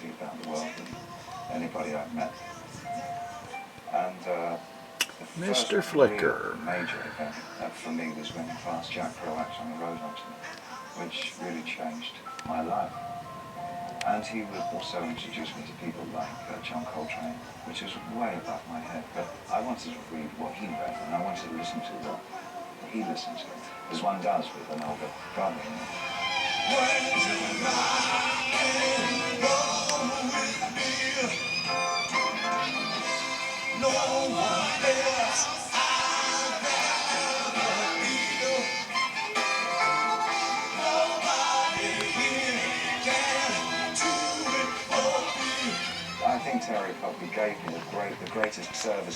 philosophy about the world than anybody I've met. And the Mr. first Flicker. real major event for me was when Class Jack Kerouac on the road onto me, which really changed my life. And he would also introduce me to people like John Coltrane, which was way above my head. But I wanted to read what he read, and I wanted to listen to what he listened to, as one does with an older brother. No one else I'd rather be. Nobody here can do it for me. I think Terry probably gave me the greatest service